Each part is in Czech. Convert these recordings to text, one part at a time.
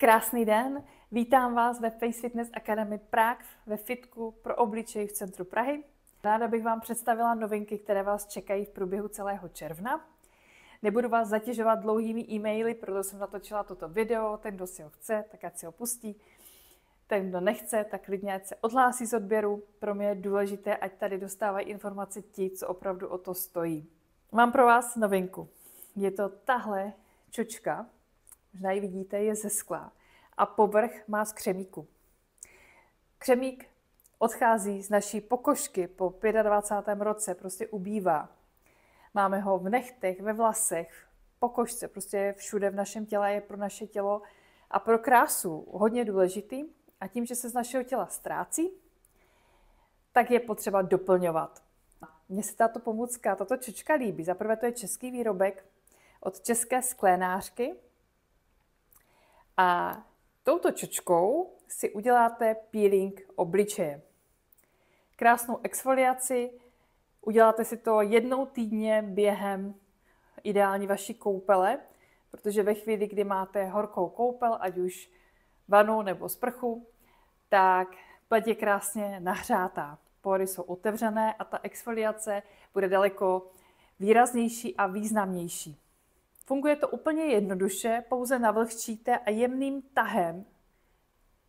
Krásný den, vítám vás ve Face Fitness Academy Prague ve fitku pro obličej v centru Prahy. Ráda bych vám představila novinky, které vás čekají v průběhu celého června. Nebudu vás zatěžovat dlouhými e-maily, proto jsem natočila toto video. Ten, kdo si ho chce, tak ať si ho pustí. Ten, kdo nechce, tak klidně ať se odhlásí z odběru. Pro mě je důležité, ať tady dostávají informace ti, co opravdu o to stojí. Mám pro vás novinku. Je to tahle čočka. Možná ji vidíte, je ze skla a povrch má z křemíku. Křemík odchází z naší pokožky po 25. roce, prostě ubývá. Máme ho v nechtech, ve vlasech, pokožce, prostě všude v našem těle, je pro naše tělo a pro krásu hodně důležitý. A tím, že se z našeho těla ztrácí, tak je potřeba doplňovat. Mně se tato pomůcka, tato čočka líbí. Za prvé to je český výrobek od české sklenářky. A touto čočkou si uděláte peeling obličeje. Krásnou exfoliaci, uděláte si to jednou týdně během ideální vaší koupele, protože ve chvíli, kdy máte horkou koupel, ať už vanu nebo sprchu, tak pleť je krásně nahřátá. Pory jsou otevřené a ta exfoliace bude daleko výraznější a významnější. Funguje to úplně jednoduše, pouze navlhčíte a jemným tahem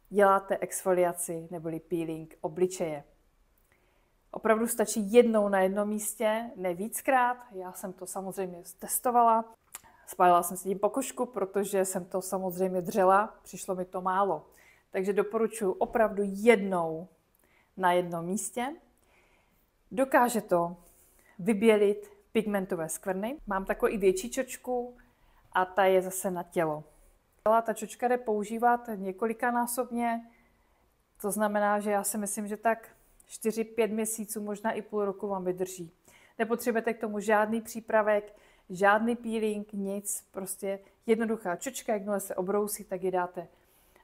děláte exfoliaci neboli peeling obličeje. Opravdu stačí jednou na jednom místě, ne víckrát. Já jsem to samozřejmě testovala. Spálila jsem si tím pokožku, protože jsem to samozřejmě dřela, přišlo mi to málo. Takže doporučuji opravdu jednou na jednom místě. Dokáže to vybělit pigmentové skvrny. Mám takovou i větší čočku a ta je zase na tělo. Ta čočka jde používat několikanásobně, to znamená, že já si myslím, že tak 4-5 měsíců, možná i půl roku vám vydrží. Nepotřebujete k tomu žádný přípravek, žádný peeling, nic, prostě jednoduchá čočka, jakmile se obrousí, tak ji dáte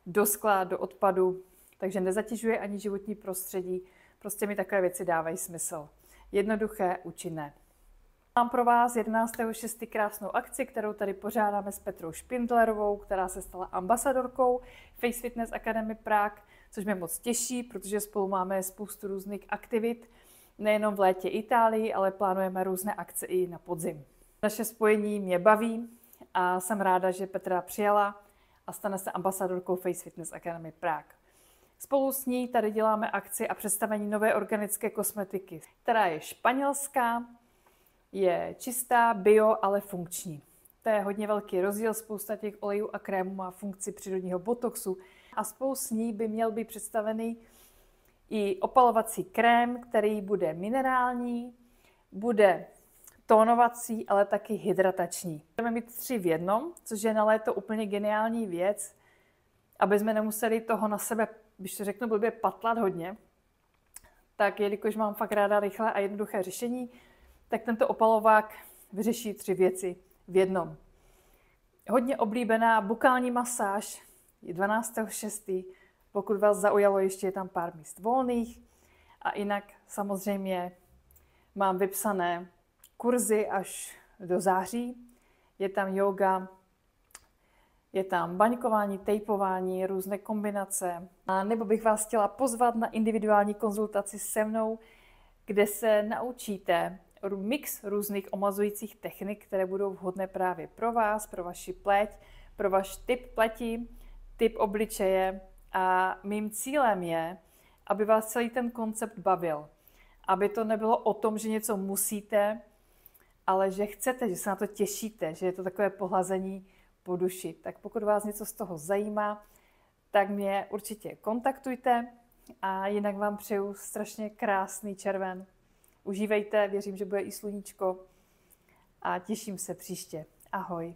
do skla, do odpadu, takže nezatěžuje ani životní prostředí, prostě mi takové věci dávají smysl. Jednoduché, účinné. Mám pro vás 11.6. krásnou akci, kterou tady pořádáme s Petrou Špindlerovou, která se stala ambasadorkou Face Fitness Academy Prague, což mě moc těší, protože spolu máme spoustu různých aktivit, nejenom v létě Itálii, ale plánujeme různé akce i na podzim. Naše spojení mě baví a jsem ráda, že Petra přijala a stane se ambasadorkou Face Fitness Academy Prague. Spolu s ní tady děláme akci a představení nové organické kosmetiky, která je španělská, je čistá, bio, ale funkční. To je hodně velký rozdíl, spousta těch olejů a krémů má funkci přírodního botoxu a spolu s ní by měl být představený i opalovací krém, který bude minerální, bude tónovací, ale taky hydratační. Budeme mít 3 v jednom, což je na léto úplně geniální věc, aby jsme nemuseli toho na sebe, když to řeknu blbě, patlat hodně, tak jelikož mám fakt ráda rychlé a jednoduché řešení, tak tento opalovák vyřeší 3 věci v jednom. Hodně oblíbená bukální masáž je 12.6. Pokud vás zaujalo, ještě je tam pár míst volných. A jinak samozřejmě mám vypsané kurzy až do září. Je tam yoga, je tam baňkování, tejpování, různé kombinace. A nebo bych vás chtěla pozvat na individuální konzultaci se mnou, kde se naučíte mix různých omazujících technik, které budou vhodné právě pro vás, pro vaši pleť, pro váš typ pleti, typ obličeje. A mým cílem je, aby vás celý ten koncept bavil. Aby to nebylo o tom, že něco musíte, ale že chcete, že se na to těšíte, že je to takové pohlazení po duši. Tak pokud vás něco z toho zajímá, tak mě určitě kontaktujte a jinak vám přeju strašně krásný červen. Užívejte, věřím, že bude i sluníčko a těším se příště. Ahoj.